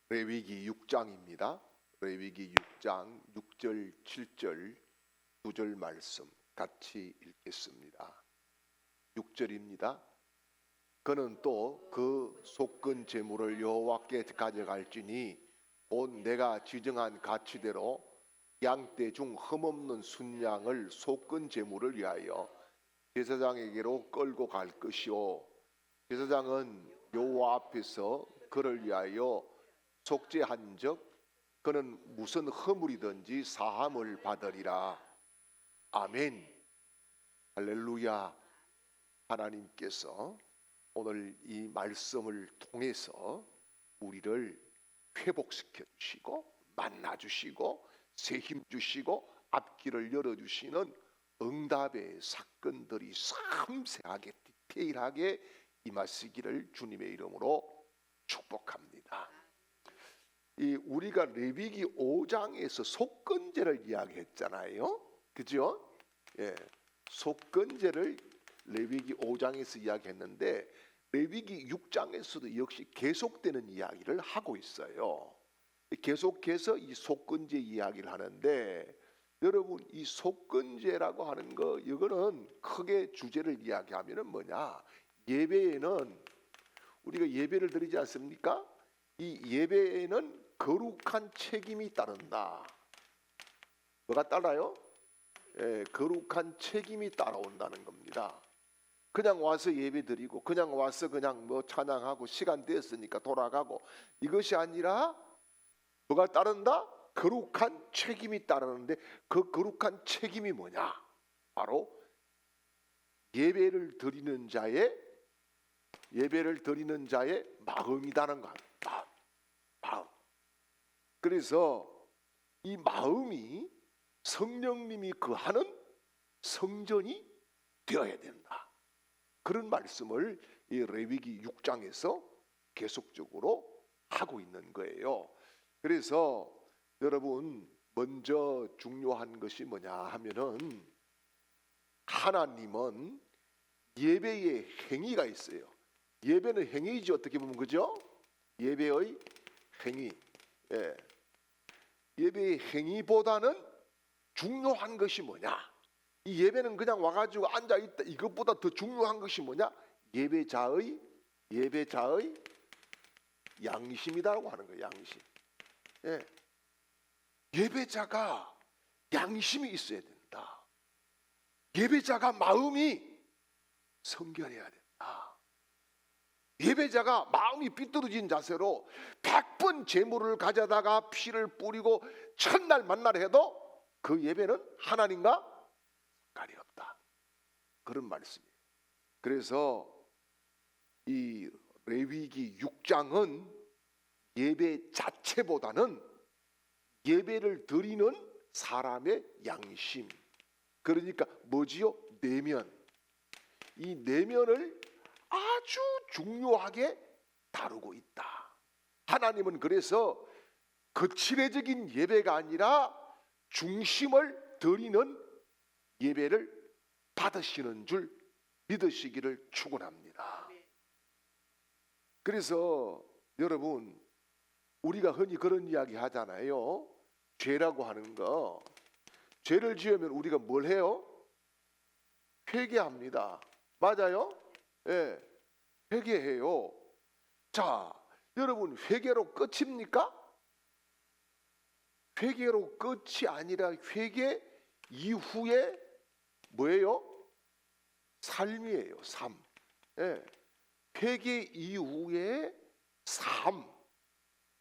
레위기 6장입니다. 레위기 6장 6절 7절 9절 말씀 같이 읽겠습니다. 6절입니다. 그는 또 그 속건 제물을 여호와께 가져갈지니 곧 내가 지정한 가치대로 양떼 중 흠없는 순양을 속건 제물을 위하여 제사장에게로 끌고 갈 것이요 제사장은 여호와 앞에서 그를 위하여 속죄한즉 그는 무슨 허물이든지 사함을 받으리라. 아멘. 할렐루야. 하나님께서 오늘 이 말씀을 통해서 우리를 회복시켜 주시고 만나 주시고 새 힘 주시고 앞길을 열어 주시는 응답의 사건들이 섬세하게 디테일하게 임하시기를 주님의 이름으로 축복합니다. 우리가 레위기 5장에서 속건제를 이야기했잖아요. 그죠? 예. 속건제를 레위기 5장에서 이야기했는데 레위기 6장에서도 역시 계속되는 이야기를 하고 있어요. 계속해서 이 속건제 이야기를 하는데 여러분 이 속건제라고 하는 거 이거는 크게 주제를 이야기하면은 뭐냐? 예배에는 우리가 예배를 드리지 않습니까? 이 예배에는 거룩한 책임이 따른다. 뭐가 따라요? 거룩한 책임이 따라온다는 겁니다. 그냥 와서 예배 드리고 그냥 와서 그냥 뭐 찬양하고 시간 됐으니까 돌아가고 이것이 아니라 뭐가 따른다? 거룩한 책임이 따르는데 그 거룩한 책임이 뭐냐? 바로 예배를 드리는 자의 마음이라는 거. 마음. 그래서 이 마음이 성령님이 거하는 성전이 되어야 된다. 그런 말씀을 이 레위기 6장에서 계속적으로 하고 있는 거예요. 그래서 여러분 먼저 중요한 것이 뭐냐 하면은 하나님은 예배의 행위가 있어요. 예배는 행위이지 어떻게 보면 그죠? 예배의 행위. 예. 예배의 행위보다는 중요한 것이 뭐냐? 이 예배는 그냥 와가지고 앉아 있다. 이것보다 더 중요한 것이 뭐냐? 예배자의 양심이다라고 하는 거예요. 양심. 예. 예배자가 양심이 있어야 된다. 예배자가 마음이 성결해야 된다. 예배자가 마음이 삐뚤어진 자세로 100번 제물을 가져다가 피를 뿌리고 첫날 만날 해도 그 예배는 하나님과 상관이 없다. 그런 말씀이에요. 그래서 이 레위기 6장은 예배 자체보다는 예배를 드리는 사람의 양심. 그러니까 뭐지요? 내면. 이 내면을 아주 중요하게 다루고 있다. 하나님은 그래서 거칠해적인 예배가 아니라 중심을 드리는 예배를 받으시는 줄 믿으시기를 축원합니다. 그래서 여러분 우리가 흔히 그런 이야기 하잖아요. 죄라고 하는 거. 죄를 지으면 우리가 뭘 해요? 회개합니다. 맞아요? 예, 회개해요. 자, 여러분 회개로 끝입니까? 회개로 끝이 아니라 회개 이후에 뭐예요? 삶이에요. 삶. 예, 회개 이후에 삶,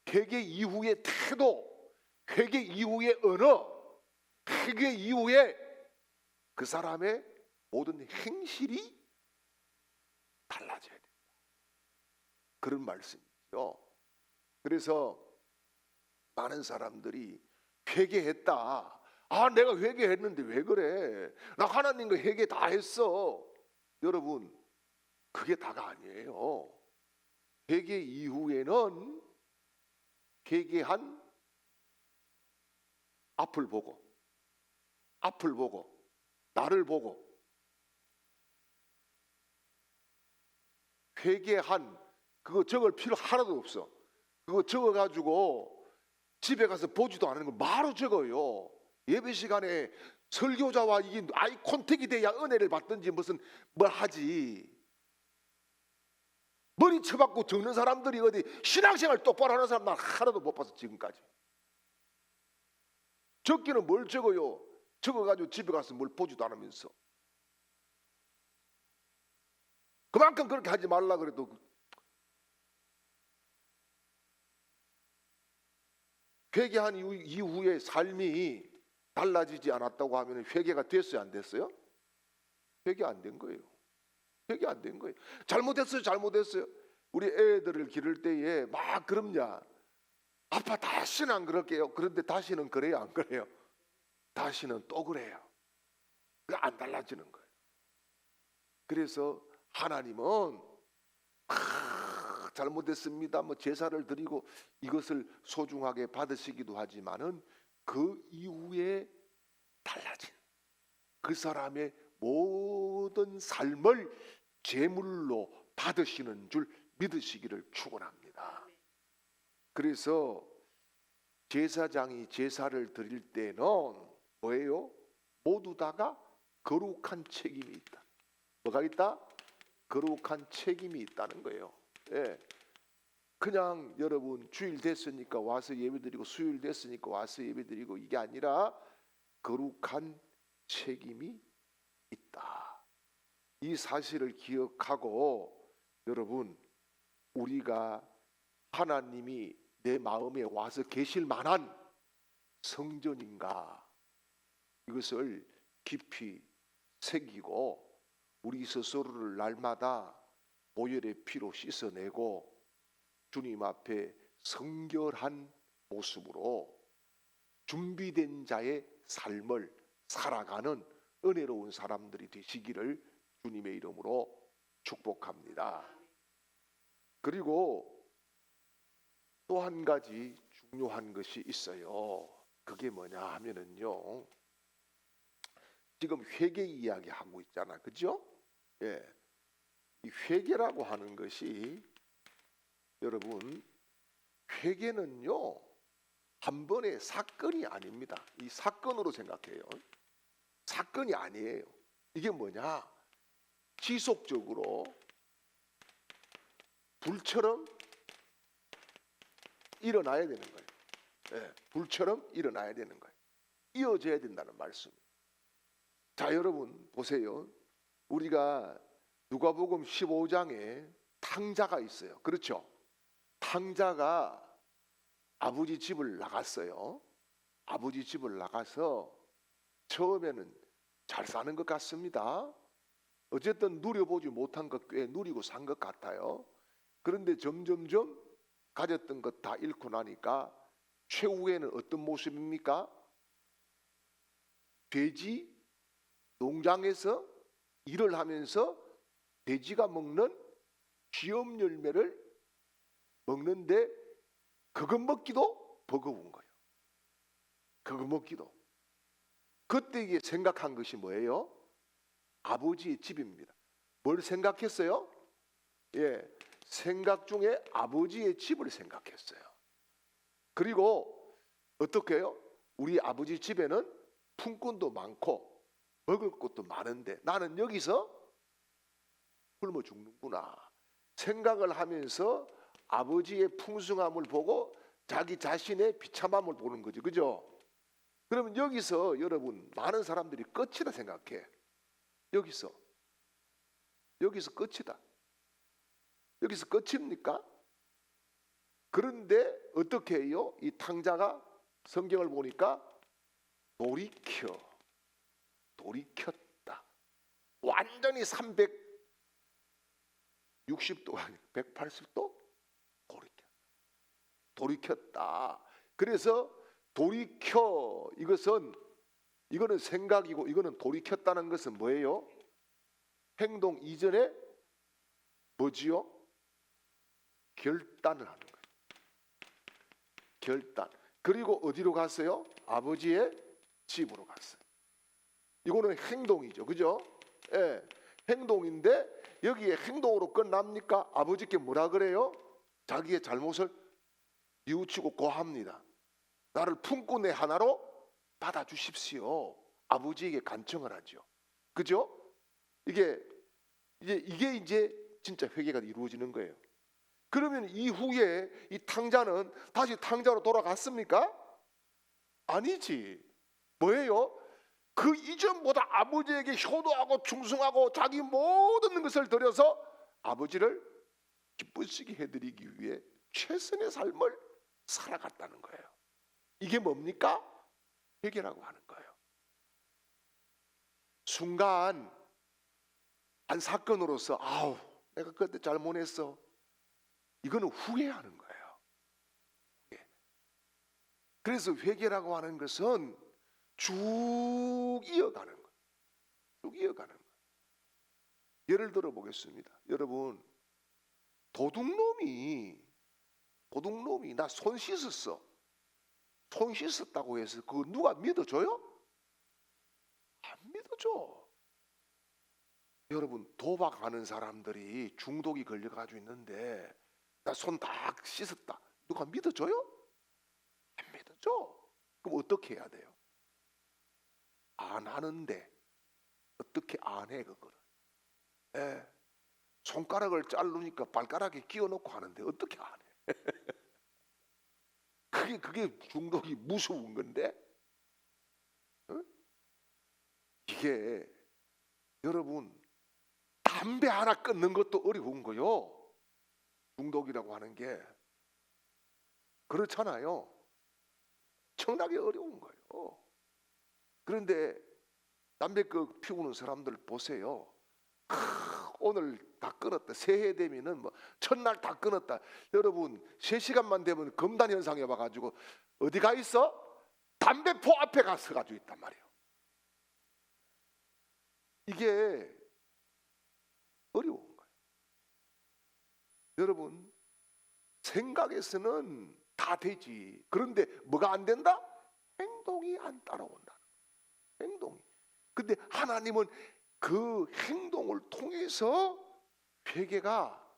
회개 이후의 태도, 회개 이후의 언어, 회개 이후에 그 사람의 모든 행실이 달라져야 된다. 그런 말씀이죠. 그래서 많은 사람들이 회개했다. 아, 내가 회개했는데 왜 그래? 나 하나님과 회개 다 했어. 여러분, 그게 다가 아니에요. 회개 이후에는 회개한 앞을 보고 나를 보고 회개한 그거 적을 필요 하나도 없어. 그거 적어가지고 집에 가서 보지도 않는 걸 바로 적어요. 예배 시간에 설교자와 이게 아이 콘택이 돼야 은혜를 받든지 무슨 뭘 하지. 머리 쳐박고 적는 사람들이 어디 신앙생활 똑바로 하는 사람 난 하나도 못 봤어 지금까지. 적기는 뭘 적어요? 적어가지고 집에 가서 뭘 보지도 않으면서. 그만큼 그렇게 하지 말라 그래도 회개한 이후에 삶이 달라지지 않았다고 하면 회개가 됐어요 안 됐어요? 회개 안 된 거예요. 회개 안 된 거예요. 잘못했어요 잘못했어요. 우리 애들을 기를 때에 막 그럼냐. 아빠 다시는 안 그럴게요. 그런데 다시는 그래요 안 그래요? 다시는 또 그래요. 안 달라지는 거예요. 그래서 하나님은 잘못했습니다. 뭐 제사를 드리고 이것을 소중하게 받으시기도 하지만은 그 이후에 달라진 그 사람의 모든 삶을 제물로 받으시는 줄 믿으시기를 축원합니다. 그래서 제사장이 제사를 드릴 때는 뭐예요? 모두 다가 거룩한 책임이 있다. 뭐가 있다? 거룩한 책임이 있다는 거예요. 예. 그냥 여러분 주일 됐으니까 와서 예배드리고 수요일 됐으니까 와서 예배드리고 이게 아니라 거룩한 책임이 있다. 이 사실을 기억하고 여러분 우리가 하나님이 내 마음에 와서 계실 만한 성전인가 이것을 깊이 새기고 우리 스스로를 날마다 보혈의 피로 씻어내고 주님 앞에 성결한 모습으로 준비된 자의 삶을 살아가는 은혜로운 사람들이 되시기를 주님의 이름으로 축복합니다. 그리고 또 한 가지 중요한 것이 있어요. 그게 뭐냐 하면은요. 지금 회개 이야기 하고 있잖아. 그죠? 예. 이 회개라고 하는 것이 여러분 회개는요. 한 번의 사건이 아닙니다. 이 사건으로 생각해요. 사건이 아니에요. 이게 뭐냐? 지속적으로 불처럼 일어나야 되는 거예요. 예, 불처럼 일어나야 되는 거예요. 이어져야 된다는 말씀이에요. 자, 여러분 보세요. 우리가 누가복음 15장에 탕자가 있어요. 그렇죠? 탕자가 아버지 집을 나갔어요. 아버지 집을 나가서 처음에는 잘 사는 것 같습니다. 어쨌든 누려보지 못한 것 꽤 누리고 산 것 같아요. 그런데 점점점 가졌던 것 다 잃고 나니까 최후에는 어떤 모습입니까? 돼지 농장에서 일을 하면서 돼지가 먹는 쥐엄 열매를 먹는데 그것 먹기도 버거운 거예요. 그거 먹기도. 그때 이게 생각한 것이 뭐예요? 아버지의 집입니다. 뭘 생각했어요? 예, 생각 중에 아버지의 집을 생각했어요. 그리고 어떻게 해요? 우리 아버지 집에는 품꾼도 많고 먹을 것도 많은데 나는 여기서 굶어 죽는구나 생각을 하면서 아버지의 풍성함을 보고 자기 자신의 비참함을 보는 거죠. 그죠? 그러면 여기서 여러분 많은 사람들이 끝이다 생각해. 여기서 끝이다. 여기서 끝입니까? 그런데 어떻게 해요? 이 탕자가 성경을 보니까 돌이켰다. 완전히 360도 아니 180도 돌이켰다. 그래서 돌이켜 이거는 생각이고 이거는 돌이켰다는 것은 뭐예요? 행동 이전에 뭐지요? 결단을 하는 거예요. 결단. 그리고 어디로 갔어요? 아버지의 집으로 갔어요. 이거는 행동이죠. 그죠? 예, 행동인데 여기에 행동으로 끝납니까? 아버지께 뭐라 그래요? 자기의 잘못을 뉘우치고 고합니다. 나를 품고 내 하나로 받아주십시오. 아버지에게 간청을 하죠. 그죠? 이게 이제 진짜 회개가 이루어지는 거예요. 그러면 이후에 이 탕자는 다시 탕자로 돌아갔습니까? 아니지. 뭐예요? 그 이전보다 아버지에게 효도하고 충성하고 자기 모든 것을 들여서 아버지를 기쁘시게 해드리기 위해 최선의 삶을 살아갔다는 거예요. 이게 뭡니까? 회개라고 하는 거예요. 순간 한 사건으로서 아우 내가 그때 잘못했어, 이거는 후회하는 거예요. 그래서 회개라고 하는 것은 쭉 이어가는 거예요. 쭉 이어가는 거예요. 예를 들어 보겠습니다. 여러분, 도둑놈이 나 손 씻었어, 손 씻었다고 해서 그거 누가 믿어줘요? 안 믿어줘. 여러분, 도박하는 사람들이 중독이 걸려가지고 있는데 나 손 다 씻었다, 누가 믿어줘요? 안 믿어줘. 그럼 어떻게 해야 돼요? 안 하는데 어떻게 안 해 그거를? 손가락을 자르니까 발가락에 끼워놓고 하는데 어떻게 안 해? 그게 중독이 무서운 건데. 이게 여러분, 담배 하나 끊는 것도 어려운 거요. 중독이라고 하는 게 그렇잖아요. 엄청나게 어려운 거예요. 그런데 담배 피우는 사람들 보세요. 오늘 다 끊었다, 새해 되면은 뭐 첫날 다 끊었다. 여러분 3시간만 되면 금단 현상이 와가지고 어디 가 있어? 담배포 앞에 가서 가지고 있단 말이에요. 이게 어려운 거예요. 여러분, 생각에서는 다 되지. 그런데 뭐가 안 된다? 행동이 안 따라온다. 행동이. 근데 하나님은 그 행동을 통해서 회개가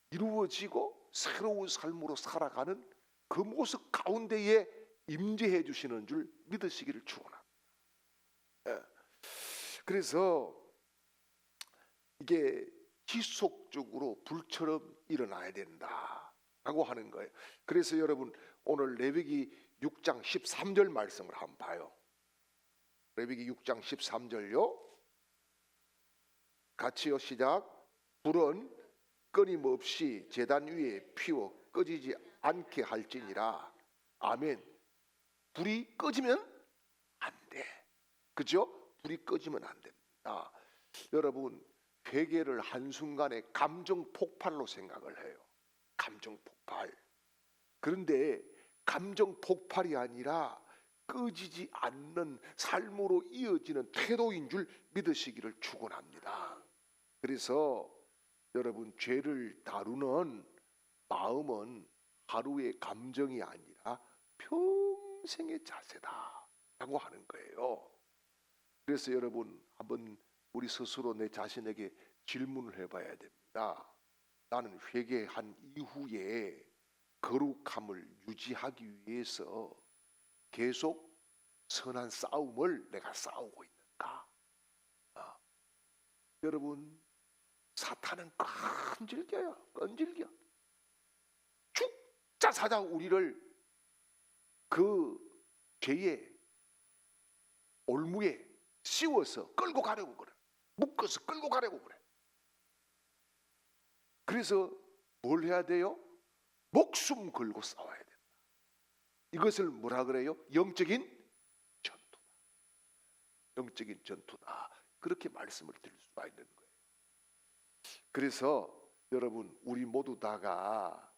이루어지고 새로운 삶으로 살아가는 그 모습 가운데에 임재해 주시는 줄 믿으시기를 축원합니다. 그래서 이게 지속적으로 불처럼 일어나야 된다라고 하는 거예요. 그래서 여러분, 오늘 레위기 6장 13절 말씀을 한번 봐요. 레위기 6장 13절요. 같이요, 시작. 불은 끊임없이 제단 위에 피워 꺼지지 않게 할지니라. 아멘. 불이 꺼지면 안 돼. 그죠? 불이 꺼지면 안 됩니다. 여러분, 회개를 한순간에 감정 폭발로 생각을 해요. 감정 폭발. 그런데 감정 폭발이 아니라 꺼지지 않는 삶으로 이어지는 태도인 줄 믿으시기를 축원합니다. 그래서 여러분, 죄를 다루는 마음은 하루의 감정이 아니라 평생의 자세다라고 하는 거예요. 그래서 여러분, 한번 우리 스스로 내 자신에게 질문을 해봐야 됩니다. 나는 회개한 이후에 거룩함을 유지하기 위해서 계속 선한 싸움을 내가 싸우고 있는가? 여러분, 사탄은 끈질겨. 죽자 사자 우리를 그 죄의 올무에 씌워서 끌고 가려고 그래. 묶어서 끌고 가려고 그래. 그래서 뭘 해야 돼요? 목숨 걸고 싸워야 된다. 이것을 뭐라 그래요? 영적인 전투다. 영적인 전투다. 그렇게 말씀을 드릴 수가 있는 거예요. 그래서 여러분, 우리 모두 다가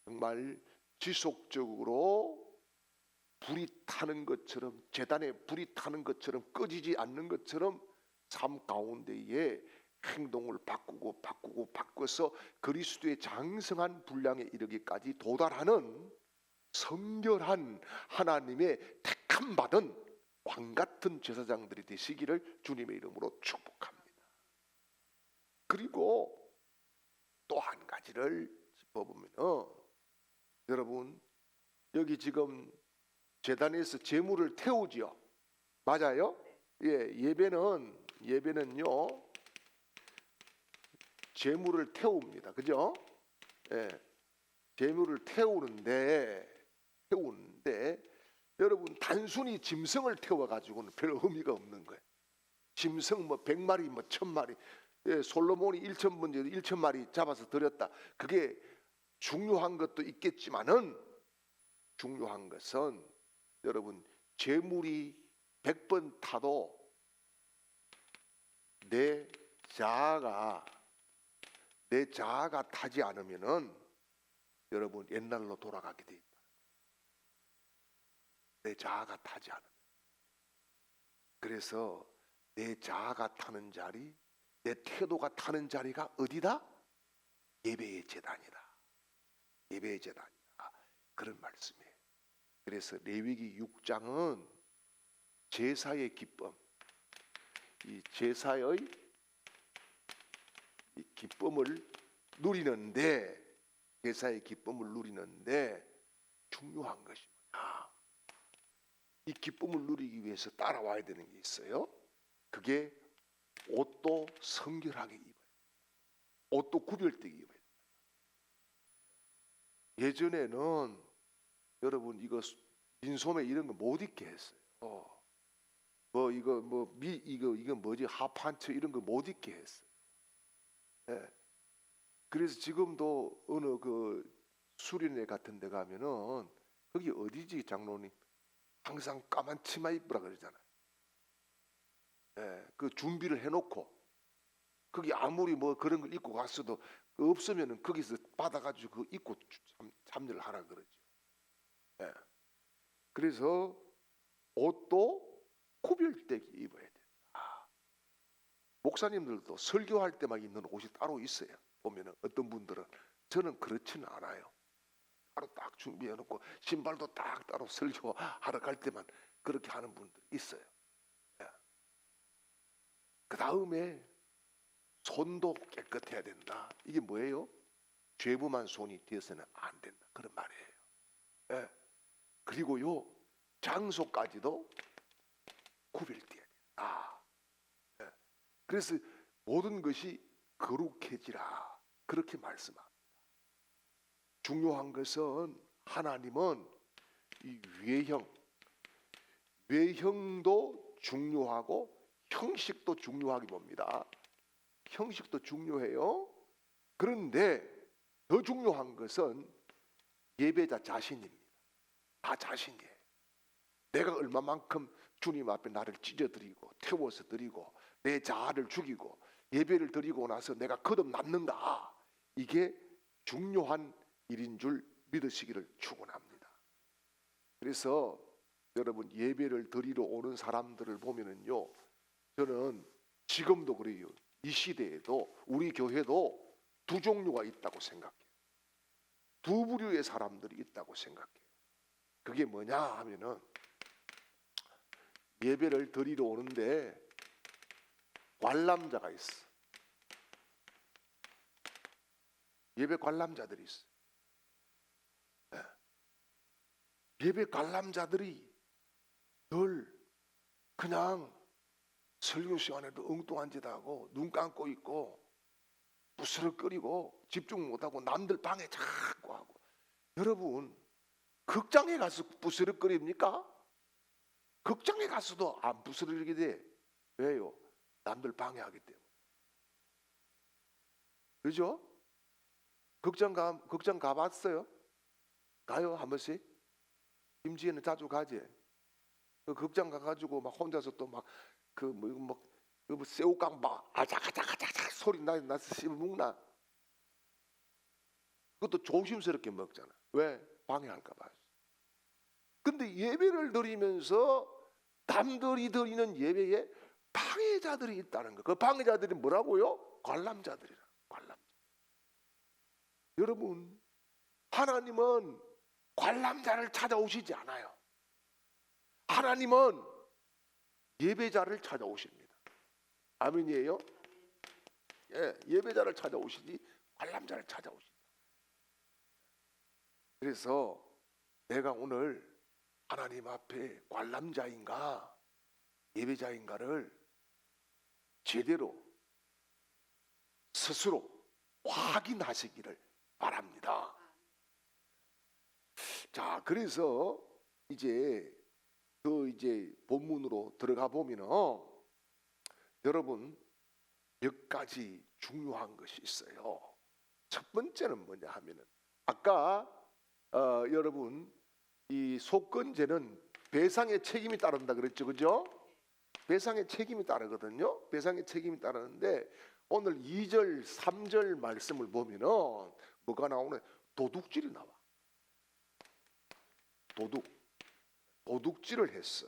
정말 지속적으로 불이 타는 것처럼, 제단에 불이 타는 것처럼, 꺼지지 않는 것처럼 삶 가운데에 행동을 바꿔서 그리스도의 장성한 분량에 이르기까지 도달하는 성결한 하나님의 택함 받은 왕 같은 제사장들이 되시기를 주님의 이름으로 축복합니다. 그리고 또 한 가지를 짚어보면 여러분 여기 지금 제단에서 제물을 태우지요. 맞아요? 예, 예배는요 제물을 태웁니다. 그죠? 예, 제물을 태우는데 여러분 단순히 짐승을 태워가지고는 별 의미가 없는 거예요. 짐승 뭐 100마리 뭐 1000마리, 예, 솔로몬이 1000마리 잡아서 드렸다. 그게 중요한 것도 있겠지만은 중요한 것은 여러분 제물이 100번 타도 내 자아가 타지 않으면은 여러분 옛날로 돌아가게 돼 있다. 내 자아가 타지 않으면. 그래서 내 자아가 타는 자리, 내 태도가 타는 자리가 어디다? 예배의 제단이다. 예배의 제단이다. 그런 말씀이에요. 그래서 레위기 6장은 제사의 기쁨, 이 제사의 이 기쁨을 누리는데, 제사의 기쁨을 누리는데 중요한 것이 뭐냐? 이 기쁨을 누리기 위해서 따라와야 되는 게 있어요. 그게 옷도 성결하게 입어요. 옷도 구별되게 입어요. 예전에는 여러분 이거 민소매 이런 거 못 입게 했어요. 이거 뭐지 하판처 이런 거 못 입게 했어요. 예. 그래서 지금도 어느 그 수련회 같은 데 가면은 거기 어디지 장로님? 항상 까만 치마 입으라 그러잖아요. 예, 그 준비를 해놓고 거기 아무리 뭐 그런 걸 입고 갔어도 없으면은 거기서 받아가지고 그 입고 참여를 하라 그러죠. 예. 그래서 옷도 구별되게 입어야 된다. 목사님들도 설교할 때만 입는 옷이 따로 있어요. 보면은 어떤 분들은, 저는 그렇지는 않아요. 따로 딱 준비해놓고 신발도 딱 따로 설교하러 갈 때만 그렇게 하는 분들 있어요. 예. 그 다음에 손도 깨끗해야 된다. 이게 뭐예요? 죄부만 손이 되어서는 안 된다. 그런 말이에요. 예. 그리고요 장소까지도 구별돼야 된다. 예. 그래서 모든 것이 거룩해지라 그렇게 말씀합니다. 중요한 것은 하나님은 이 외형도 중요하고 형식도 중요하게 봅니다. 형식도 중요해요. 그런데 더 중요한 것은 예배자 자신입니다. 나 자신이에요. 내가 얼마만큼 주님 앞에 나를 찢어드리고 태워서 드리고 내 자아를 죽이고 예배를 드리고 나서 내가 거듭났는가, 이게 중요한 일인 줄 믿으시기를 축원합니다. 그래서 여러분 예배를 드리러 오는 사람들을 보면은요, 저는 지금도 그래요. 이 시대에도 우리 교회도 두 종류가 있다고 생각해요. 두 부류의 사람들이 있다고 생각해요. 그게 뭐냐 하면은 예배를 드리러 오는데 관람자가 있어. 예배 관람자들이 있어. 예배 관람자들이 늘 그냥 설교 시간에도 엉뚱한 짓 하고 눈 감고 있고 부스럭거리고 집중 못하고 남들 방해 자꾸 하고. 여러분 극장에 가서 부스럭거립니까? 극장에 가서도 안 부스러지게 돼. 왜요? 남들 방해하기 때문에. 그죠? 극장 가봤어요? 가요 한 번씩? 김지혜는 자주 가지. 그 극장 가가지고 막 혼자서 또 막 그 뭐 새우깡 막 아작아작아작 소리 나서 씹어 먹나? 그것도 조심스럽게 먹잖아. 왜? 방해할까봐. 근데 예배를 드리면서 남들이 드리는 예배에 방해자들이 있다는 거. 그 방해자들이 뭐라고요? 관람자들이라. 관람자. 여러분, 하나님은 관람자를 찾아오시지 않아요. 하나님은 예배자를 찾아오십니다. 아멘이에요? 예, 예배자를 찾아오시지 관람자를 찾아오신다. 그래서 내가 오늘 하나님 앞에 관람자인가 예배자인가를 제대로 스스로 확인하시기를 바랍니다. 자, 그래서 이제 본문으로 들어가 보면은 여러분 몇 가지 중요한 것이 있어요. 첫 번째는 뭐냐 하면은 아까 여러분 이 속건제는 배상의 책임이 따른다 그랬죠, 그죠? 배상의 책임이 따르거든요. 배상의 책임이 따르는데 오늘 2절, 3절 말씀을 보면은 뭐가 나오냐? 도둑질이 나와. 도둑질을 했어.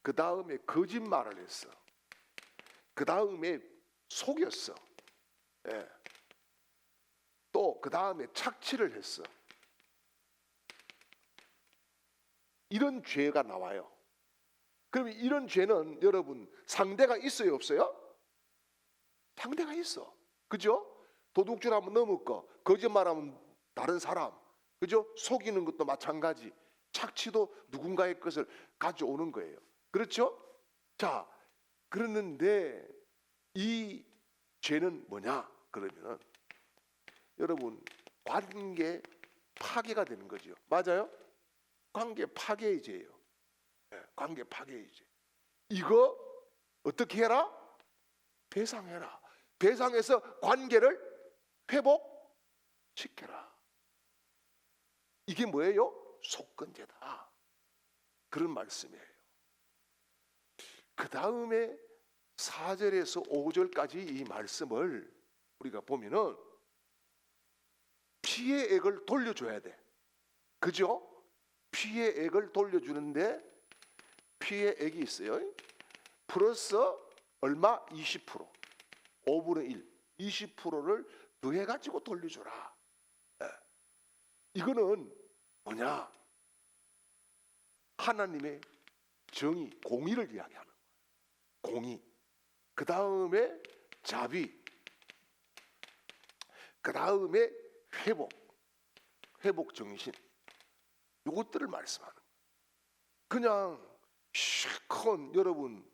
그 다음에 거짓말을 했어. 그 다음에 속였어. 예. 또 그 다음에 착취를 했어. 이런 죄가 나와요. 그럼 이런 죄는 여러분 상대가 있어요, 없어요? 상대가 있어. 그죠? 도둑질하면 넘을 거, 거짓말하면 다른 사람, 그죠? 속이는 것도 마찬가지. 착취도 누군가의 것을 가져오는 거예요. 그렇죠? 자, 그러는데 이 죄는 뭐냐? 그러면은 여러분 관계 파괴가 되는 거죠. 맞아요? 관계 파괴의 죄예요. 네, 관계 파괴의 죄. 이거 어떻게 해라? 배상해라. 배상해서 관계를 회복시켜라. 이게 뭐예요? 속건제다. 그런 말씀이에요. 그 다음에 4절에서 5절까지 이 말씀을 우리가 보면은 피의 액을 돌려줘야 돼. 그죠? 피의 액을 돌려주는데 피의 액이 있어요. 플러스 얼마? 20%. 5분의 1. 20%를 더해가지고 돌려줘라. 네. 이거는 뭐냐? 하나님의 정의, 공의를 이야기하는 거예요. 공의. 그 다음에 자비. 그 다음에 회복 정신. 이것들을 말씀하는 거예요. 그냥 시큰 여러분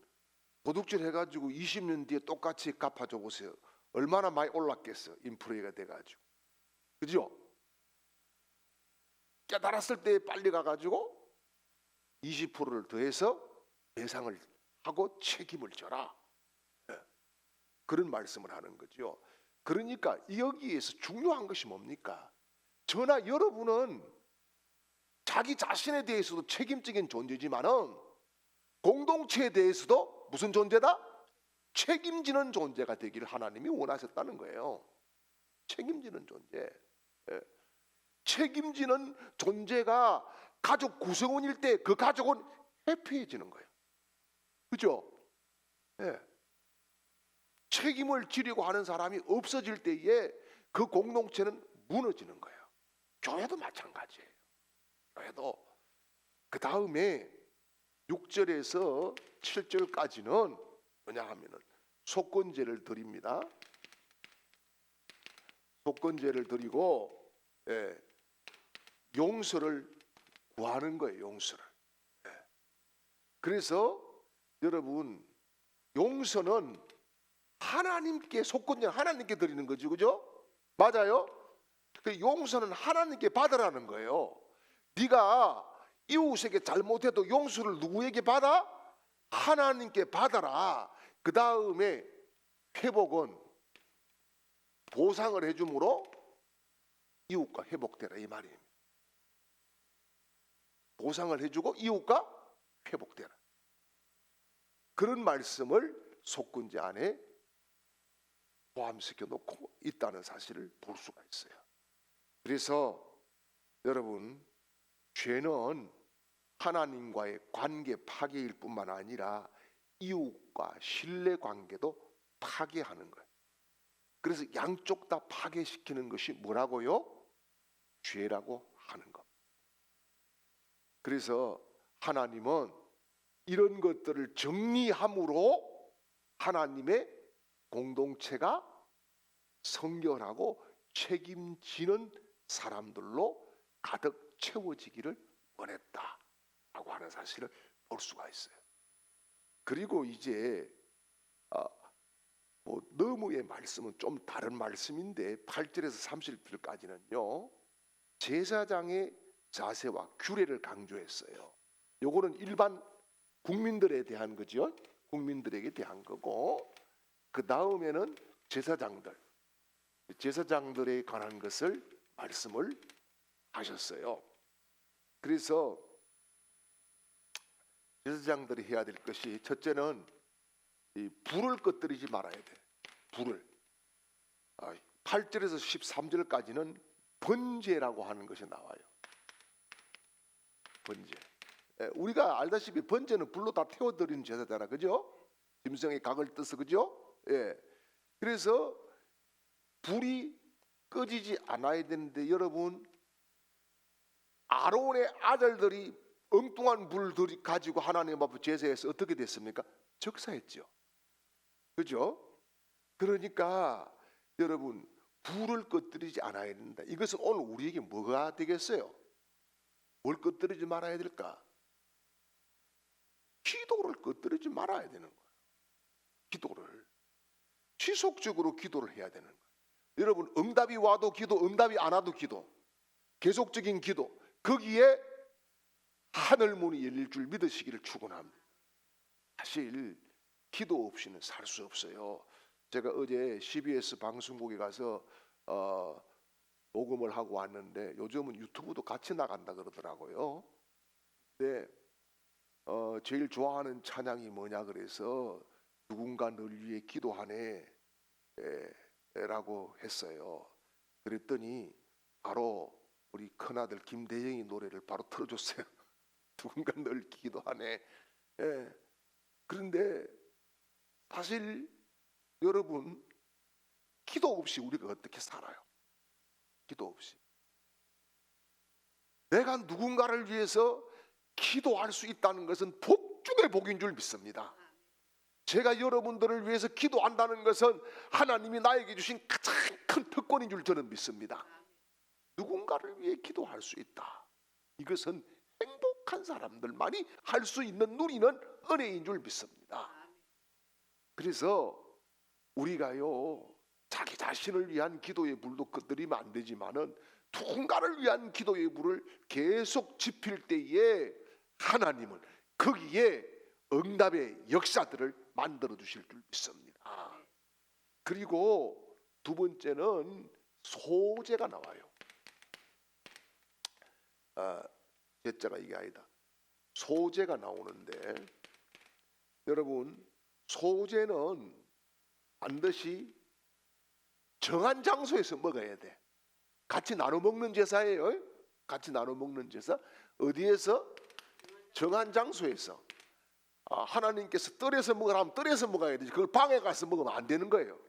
도둑질 해가지고 20년 뒤에 똑같이 갚아줘 보세요. 얼마나 많이 올랐겠어. 인플레이가 돼가지고. 그죠? 깨달았을 때 빨리 가가지고 20%를 더해서 배상을 하고 책임을 져라. 네. 그런 말씀을 하는 거죠. 그러니까 여기에서 중요한 것이 뭡니까? 저나 여러분은 자기 자신에 대해서도 책임적인 존재지만은 공동체에 대해서도 무슨 존재다? 책임지는 존재가 되기를 하나님이 원하셨다는 거예요. 책임지는 존재. 예. 책임지는 존재가 가족 구성원일 때 그 가족은 해피해지는 거예요. 그죠? 예. 책임을 지려고 하는 사람이 없어질 때에 그 공동체는 무너지는 거예요. 교회도 마찬가지예요. 교회도. 그 다음에 6절에서 7절까지는 뭐냐 하면은 속건제를 드립니다. 속건제를 드리고 용서를 구하는 거예요. 용서를. 그래서 여러분 용서는 하나님께 속건제는 하나님께 드리는 거죠. 그죠? 맞아요? 그 용서는 하나님께 받으라는 거예요. 네가 이웃에게 잘못해도 용서를 누구에게 받아? 하나님께 받아라. 그 다음에 회복은 보상을 해줌으로 이웃과 회복되라 이 말입니다. 보상을 해주고 이웃과 회복되라. 그런 말씀을 속건제 안에 포함시켜 놓고 있다는 사실을 볼 수가 있어요. 그래서 여러분 죄는 하나님과의 관계 파괴일 뿐만 아니라 이웃과 신뢰관계도 파괴하는 거예요. 그래서 양쪽 다 파괴시키는 것이 뭐라고요? 죄라고 하는 것. 그래서 하나님은 이런 것들을 정리함으로 하나님의 공동체가 성결하고 책임지는 사람들로 가득 채워지기를 원했다라고 하는 사실을 볼 수가 있어요. 그리고 이제 뭐 너무의 말씀은 좀 다른 말씀인데 8절에서 30절까지는요 제사장의 자세와 규례를 강조했어요. 요거는 일반 국민들에 대한 거죠. 국민들에게 대한 거고, 그 다음에는 제사장들에 관한 것을 말씀을 하셨어요. 그래서 제사장들이 해야 될 것이, 첫째는 이 불을 꺼뜨리지 말아야 돼. 불을 8절에서 13절까지는 번제라고 하는 것이 나와요. 번제. 우리가 알다시피 번제는 불로 다 태워드리는 제사잖아, 그죠? 짐승의 각을 떠서, 그죠? 예. 그래서 불이 꺼지지 않아야 되는데, 여러분, 아론의 아들들이 엉뚱한 불들이 가지고 하나님 앞에 제사해서 어떻게 됐습니까? 적사했죠. 그죠? 그러니까 여러분, 불을 꺼뜨리지 않아야 된다. 이것은 오늘 우리에게 뭐가 되겠어요? 뭘 꺼뜨리지 말아야 될까? 기도를 꺼뜨리지 말아야 되는 거예요. 기도를 지속적으로 기도를 해야 되는 거예요. 여러분, 응답이 와도 기도, 응답이 안 와도 기도, 계속적인 기도, 거기에 하늘 문이 열릴 줄 믿으시기를 축원합니다. 사실 기도 없이는 살 수 없어요. 제가 어제 CBS 방송국에 가서 녹음을 하고 왔는데, 요즘은 유튜브도 같이 나간다 그러더라고요. 근데 제일 좋아하는 찬양이 뭐냐 그래서 누군가 널 위해 기도하네 라고 했어요. 그랬더니 바로 우리 큰아들 김대영이 노래를 바로 틀어줬어요. 누군가 널 기도하네. 그런데 사실 여러분, 기도 없이 우리가 어떻게 살아요? 기도 없이. 내가 누군가를 위해서 기도할 수 있다는 것은 복 중의 복인 줄 믿습니다. 제가 여러분들을 위해서 기도한다는 것은 하나님이 나에게 주신 가장 큰 특권인 줄 저는 믿습니다. 누군가를 위해 기도할 수 있다. 이것은 행복한 사람들만이 할 수 있는 누리는 은혜인 줄 믿습니다. 그래서 우리가요, 자기 자신을 위한 기도의 불도 꺼뜨리면 안 되지만은 누군가를 위한 기도의 불을 계속 지필 때에 하나님은 거기에 응답의 역사들을 만들어 주실 줄 믿습니다. 그리고 두 번째는 소제가 나와요. 제자가 이게 아니다. 소제가 나오는데, 여러분, 소제는 반드시 정한 장소에서 먹어야 돼. 같이 나눠 먹는 제사예요. 같이 나눠 먹는 제사. 어디에서? 정한 장소에서. 하나님께서 뜰에서 먹으라 하면 뜰에서 먹어야 되지. 그걸 방에 가서 먹으면 안 되는 거예요.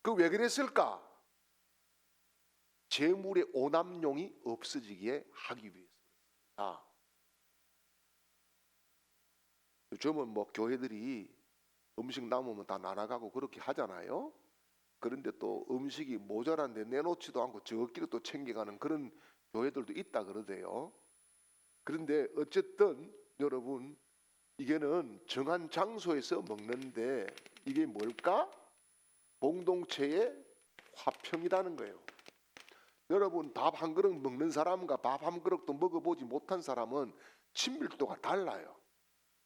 그 왜 그랬을까? 재물의 오남용이 없어지게 하기 위해서. 요즘은 뭐 교회들이 음식 남으면 다 나눠가고 그렇게 하잖아요. 그런데 또 음식이 모자란데 내놓지도 않고 저끼리 또 챙겨가는 그런 교회들도 있다 그러대요. 그런데 어쨌든 여러분, 이게는 정한 장소에서 먹는데, 이게 뭘까? 공동체의 화평이라는 거예요. 여러분, 밥 한 그릇 먹는 사람과 밥 한 그릇도 먹어보지 못한 사람은 친밀도가 달라요.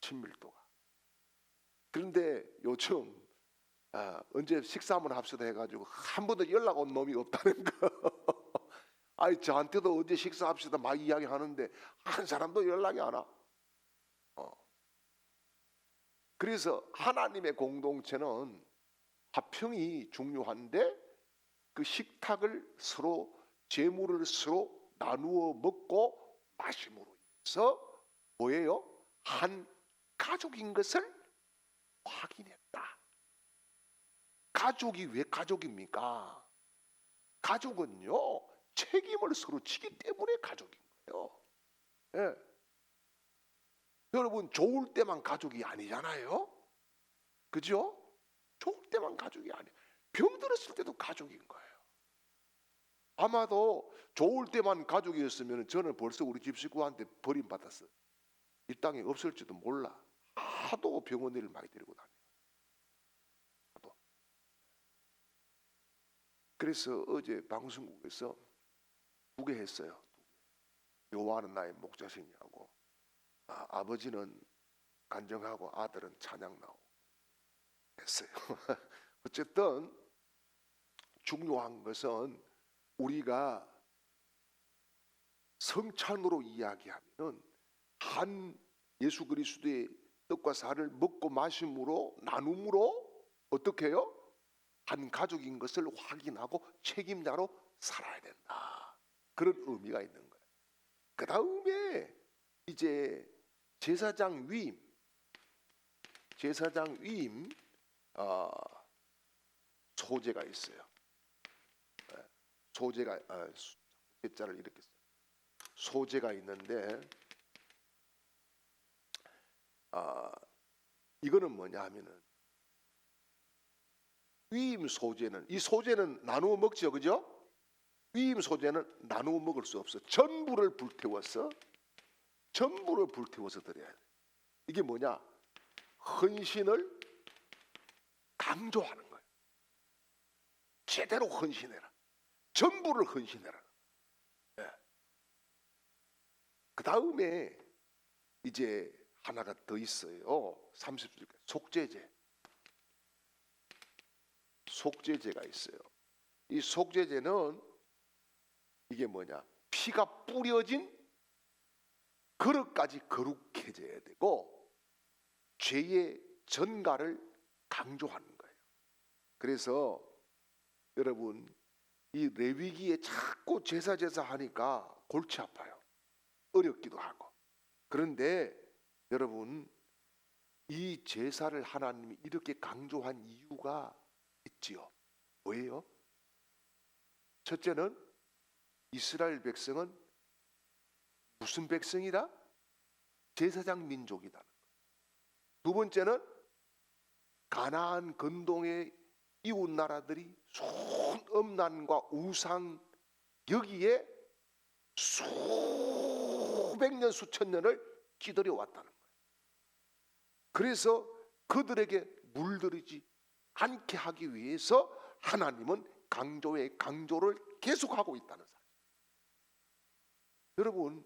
친밀도가. 그런데 요즘 언제 식사 한번 합시다 해가지고 한 번도 연락 온 놈이 없다는 거. 아니, 저한테도 언제 식사합시다 막 이야기하는데 한 사람도 연락이 안 와. 그래서 하나님의 공동체는 화평이 중요한데, 그 식탁을 서로, 재물을 서로 나누어 먹고 마심으로 해서 뭐예요? 한 가족인 것을 확인했다. 가족이 왜 가족입니까? 가족은요, 책임을 서로 지기 때문에 가족인 거예요. 예. 여러분, 좋을 때만 가족이 아니잖아요. 그죠? 좋을 때만 가족이 아니에요. 병들었을 때도 가족인 거예요. 아마도 좋을 때만 가족이었으면 저는 벌써 우리 집 식구한테 버림받았어. 이 땅에 없을지도 몰라. 하도 병원을 많이 데리고 다녀. 하도. 그래서 어제 방송국에서 2개 했어요. 요한은 나의 목자신이라고. 아버지는 간증하고 아들은 찬양 나오고 했어요. 어쨌든 중요한 것은 우리가 성찬으로 이야기하면 한 예수 그리스도의 떡과 살을 먹고 마심으로 나눔으로 어떻게 해요? 한 가족인 것을 확인하고 책임자로 살아야 된다. 그런 의미가 있는 거예요. 그 다음에 이제 제사장 위임 소제가 있어요. 소제가 숫자를 이렇게 써요. 소제가 있는데 이거는 뭐냐 하면은 위임 소제는 이 소제는 나누어 먹죠, 그죠? 위임 소제는 나누어 먹을 수 없어. 전부를 불태워서 드려야 돼. 이게 뭐냐? 헌신을 강조하는 거예요. 제대로 헌신해라. 전부를 헌신해라. 네. 그 다음에 이제 하나가 더 있어요. 30절 속죄제가 있어요. 이 속죄제는 이게 뭐냐? 피가 뿌려진 그릇까지 거룩해져야 되고 죄의 전가를 강조하는 거예요. 그래서 여러분 이 레위기에 자꾸 제사 하니까 골치 아파요. 어렵기도 하고. 그런데 여러분 이 제사를 하나님이 이렇게 강조한 이유가 있지요. 뭐예요? 첫째는 이스라엘 백성은 무슨 백성이다? 제사장 민족이다. 두 번째는 가나안 근동의 이웃 나라들이 손음란과 우상 여기에 수백 년 수천 년을 기다려 왔다는 거예요. 그래서 그들에게 물들이지 않게 하기 위해서 하나님은 강조의 강조를 계속하고 있다는 사실. 여러분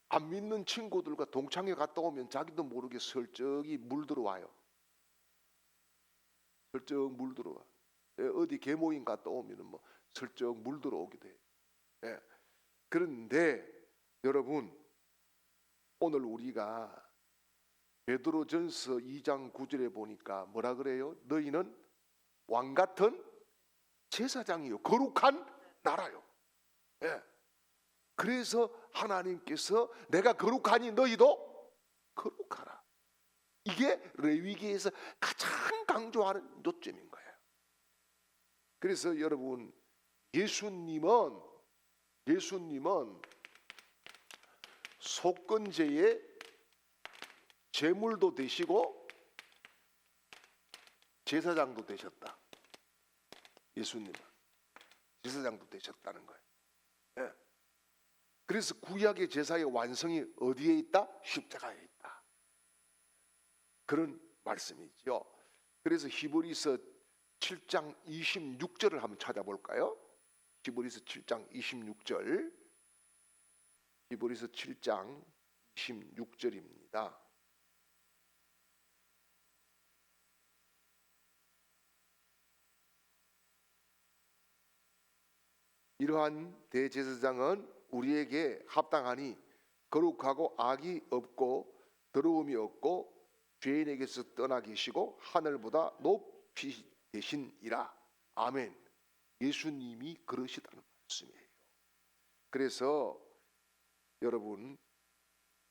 안 믿는 친구들과 동창회 갔다 오면 자기도 모르게 슬쩍이 물들어와요. 슬쩍 물들어와. 어디 계모임 갔다 오면 뭐 슬쩍 물들어오기도 해요. 예. 그런데 여러분 오늘 우리가 베드로전서 2장 9절에 보니까 뭐라 그래요? 너희는 왕 같은 제사장이요 거룩한 나라요. 예. 그래서 하나님께서 내가 거룩하니 너희도 거룩하라. 이게 레위기에서 가장 강조하는 요점인 거예요. 그래서 여러분 예수님은 속건제의 제물도 되시고 제사장도 되셨다. 예수님은 제사장도 되셨다는 거예요. 예. 그래서 구약의 제사의 완성이 어디에 있다? 십자가에 있다. 그런 말씀이죠. 그래서 히브리서 7장 26절을 한번 찾아볼까요? 히브리서 7장 26절. 히브리서 7장 26절입니다. 이러한 대제사장은 우리에게 합당하니 거룩하고 악이 없고 더러움이 없고 죄인에게서 떠나 계시고 하늘보다 높이 계신이라. 아멘. 예수님이 그러시다는 말씀이에요. 그래서 여러분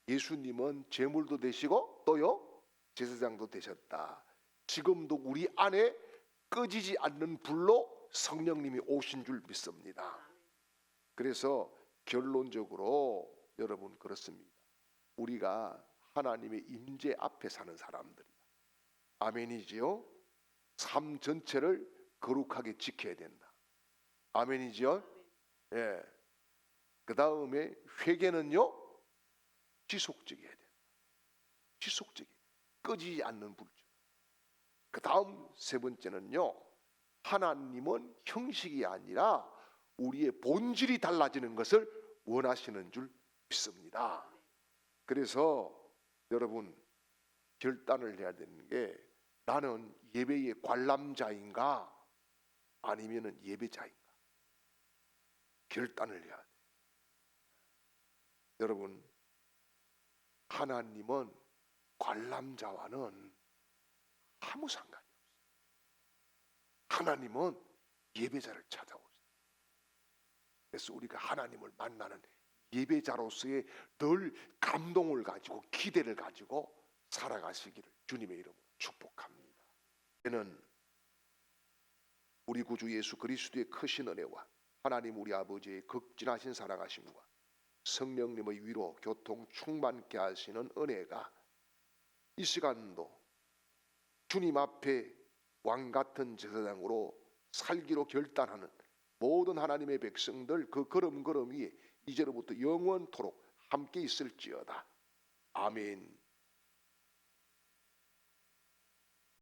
예수님은 제물도 되시고 또요 제사장도 되셨다. 지금도 우리 안에 꺼지지 않는 불로 성령님이 오신 줄 믿습니다. 그래서 결론적으로 여러분 그렇습니다. 우리가 하나님의 임재 앞에 사는 사람들이다. 아멘이지요? 삶 전체를 거룩하게 지켜야 된다. 아멘이지요? 예. 그 다음에 회개는요 지속적이어야 돼. 지속적이 꺼지지 않는 불. 그 다음 세 번째는요, 하나님은 형식이 아니라 우리의 본질이 달라지는 것을 원하시는 줄 믿습니다. 그래서 여러분 결단을 해야 되는 게, 나는 예배의 관람자인가 아니면은 예배자인가 결단을 해야 돼. 여러분, 하나님은 관람자와는 아무 상관이 없어요. 하나님은 예배자를 찾아오세요. 그래서 우리가 하나님을 만나는 예배자로서의 늘 감동을 가지고 기대를 가지고 살아가시기를 주님의 이름으로 축복합니다. 저는 우리 구주 예수 그리스도의 크신 은혜와 하나님 우리 아버지의 극진하신 사랑하심과 성령님의 위로 교통 충만케 하시는 은혜가 이 시간도 주님 앞에 왕같은 제사장으로 살기로 결단하는 모든 하나님의 백성들 그 걸음걸음 위에 이제로부터 영원토록 함께 있을지어다. 아멘.